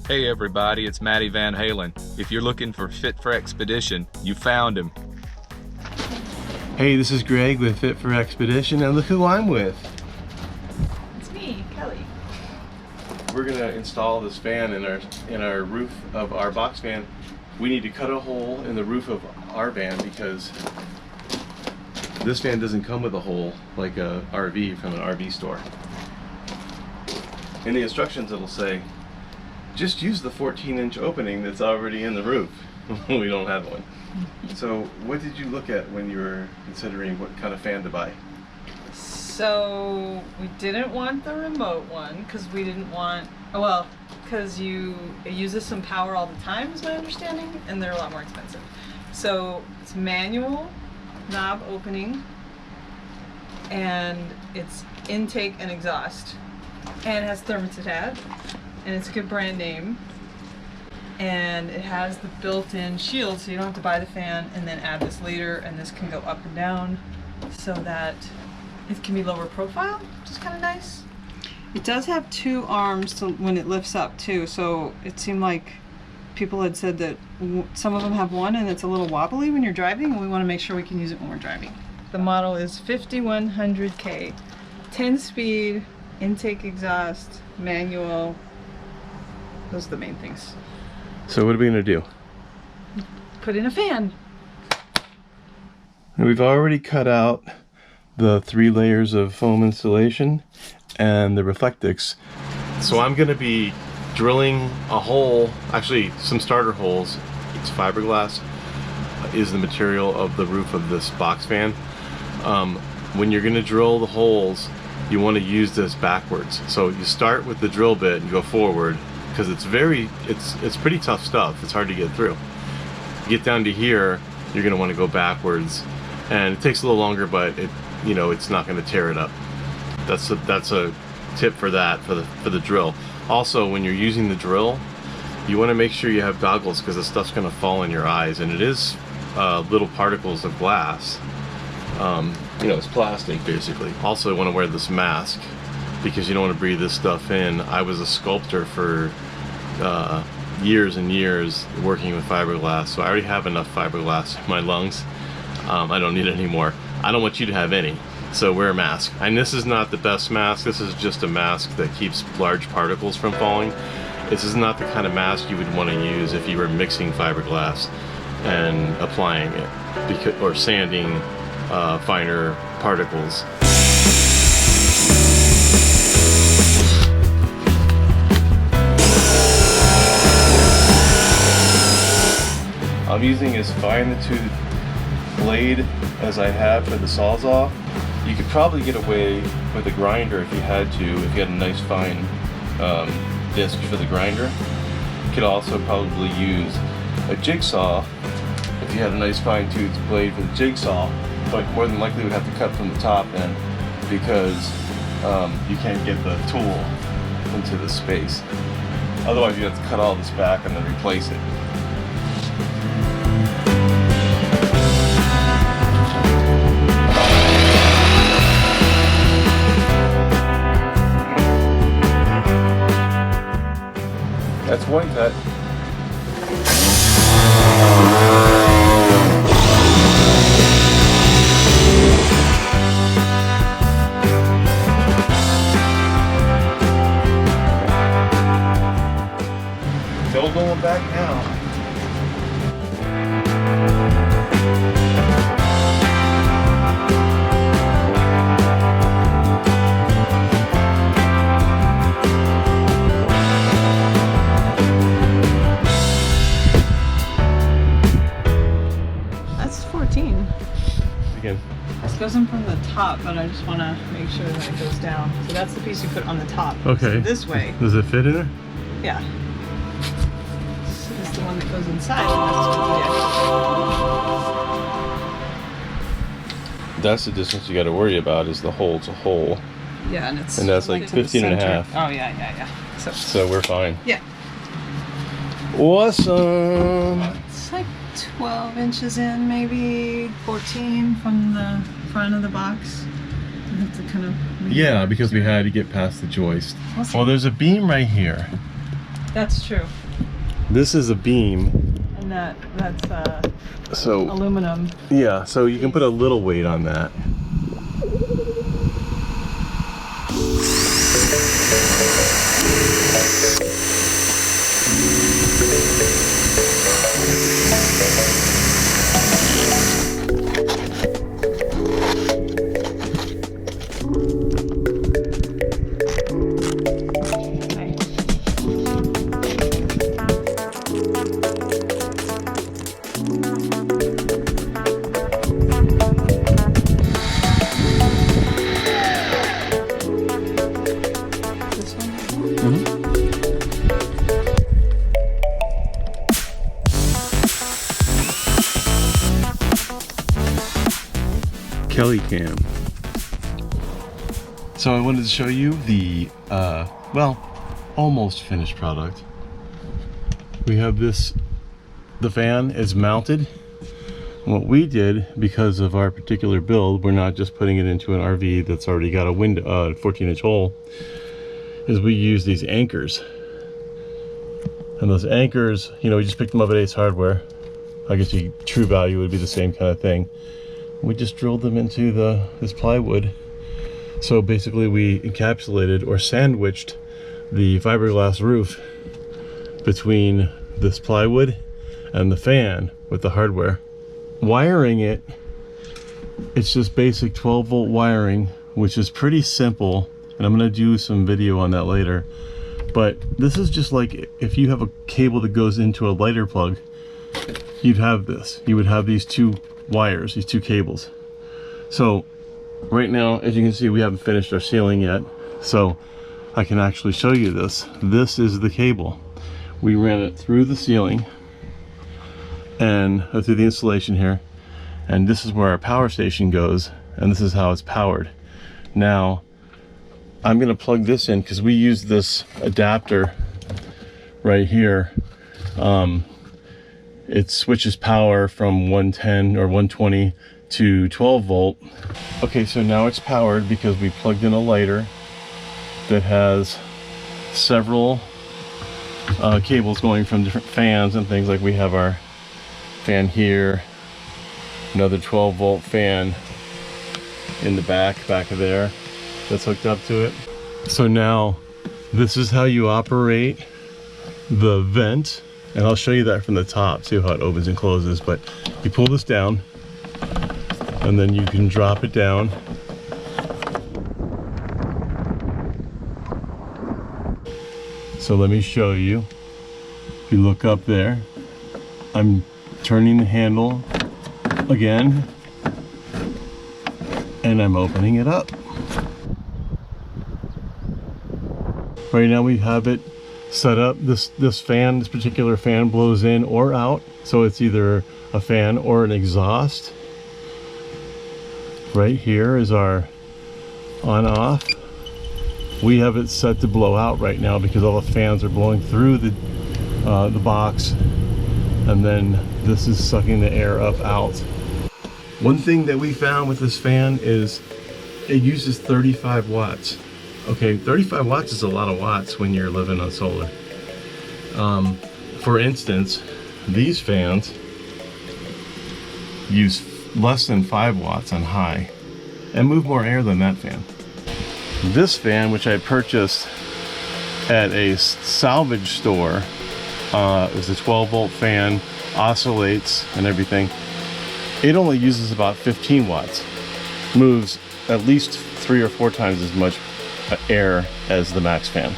Hey everybody, it's Matty Van Halen. If you're looking for Fit for Expedition, you found him. Hey, this is Greg with Fit for Expedition, and look who I'm with. It's me, Kelly. We're gonna install this fan in our roof of our box van. We need to cut a hole in the roof of our van because this van doesn't come with a hole like a RV from an RV store. In the instructions it'll say, just use the 14-inch opening that's already in the roof. We don't have one. So what did you look at when you were considering what kind of fan to buy? So we didn't want the remote one because we didn't want, because it uses some power all the time is my understanding, and they're a lot more expensive. So it's manual knob opening, and it's intake and exhaust, and it has thermostat, and it's a good brand name, and it has the built-in shield, so you don't have to buy the fan and then add this later, and this can go up and down so that it can be lower profile, which is kind of nice. It does have two arms when it lifts up too, so it seemed like people had said that some of them have one and it's a little wobbly when you're driving, and we want to make sure we can use it when we're driving. The model is 5100K, 10-speed, intake exhaust, manual. Those are the main things. So what are we gonna do? Put in a fan. And we've already cut out the 3 layers of foam insulation and the Reflectix. So I'm gonna be drilling a hole, actually some starter holes. It's fiberglass is the material of the roof of this box fan. When you're gonna drill the holes, you wanna use this backwards. So you start with the drill bit and go forward, because it's pretty tough stuff. It's hard to get through. You get down to here, you're gonna want to go backwards, and it takes a little longer, but it's not going to tear it up. That's a tip for that for the drill. Also, when you're using the drill, you want to make sure you have goggles because the stuff's going to fall in your eyes, and it is little particles of glass. It's plastic basically. Also, you want to wear this mask because you don't want to breathe this stuff in. I was a sculptor for years and years working with fiberglass, so I already have enough fiberglass in my lungs. I don't need any more. I don't want you to have any, so wear a mask. And this is not the best mask. This is just a mask that keeps large particles from falling. This is not the kind of mask you would want to use if you were mixing fiberglass and applying it, or sanding finer particles. I'm using as fine a tooth blade as I have for the Sawzall. You could probably get away with a grinder if you had to, if you had a nice fine disc for the grinder. You could also probably use a jigsaw if you had a nice fine tooth blade for the jigsaw, but more than likely we'd have to cut from the top end because you can't get the tool into the space. Otherwise you have to cut all this back and then replace it. That's one cut. No going back now. Again. This goes in from the top, but I just want to make sure that it goes down. So that's the piece you put on the top. Okay. So this way. Does it fit in there? Yeah. So this is the one that goes inside. And That's the distance you got to worry about, is the hole to hole. yeah, and it's. And that's like 15 and a half. Oh yeah. So we're fine. Yeah. Awesome. It's like 12 inches in, maybe 14 from the front of the box. I have to kind of. Yeah, because we had to get past the joist. Well, there's a beam right here. That's true. This is a beam. And that's So aluminum. yeah, so you can put a little weight on that. Kelly cam. So I wanted to show you the well, almost finished product. We have this, the fan is mounted. What we did, because of our particular build, we're not just putting it into an RV that's already got a window, 14-inch hole, is we use these anchors. And those anchors, you know, we just picked them up at Ace Hardware. I guess True Value would be the same kind of thing. We just drilled them into this plywood. So basically we encapsulated or sandwiched the fiberglass roof between this plywood and the fan with the hardware. Wiring it, it's just basic 12-volt wiring, which is pretty simple, and I'm going to do some video on that later. But this is just like if you have a cable that goes into a lighter plug, you'd have this. You would have these two wires, these two cables. So right now, as you can see, we haven't finished our ceiling yet, so I can actually show you this. This is the cable. We ran it through the ceiling and through the installation here, and this is where our power station goes, and this is how it's powered. Now I'm going to plug this in because we use this adapter right here. It switches power from 110 or 120 to 12 volt. Okay, so now it's powered because we plugged in a lighter that has several cables going from different fans and things. Like we have our fan here, another 12 volt fan in the back of there that's hooked up to it. So now this is how you operate the vent, and I'll show you that from the top too, how it opens and closes. But you pull this down and then you can drop it down. So let me show you. If you look up there, I'm turning the handle again and I'm opening it up. Right now we have it set up. This particular fan blows in or out, so it's either a fan or an exhaust. Right here is our on off. We have it set to blow out right now because all the fans are blowing through the box, and then this is sucking the air up out. One thing that we found with this fan is it uses 35 watts. Okay, 35 watts is a lot of watts when you're living on solar. For instance, these fans use less than 5 watts on high and move more air than that fan. This fan, which I purchased at a salvage store, is a 12 volt fan, oscillates and everything. It only uses about 15 watts, moves at least 3 or 4 times as much air as the Maxx fan.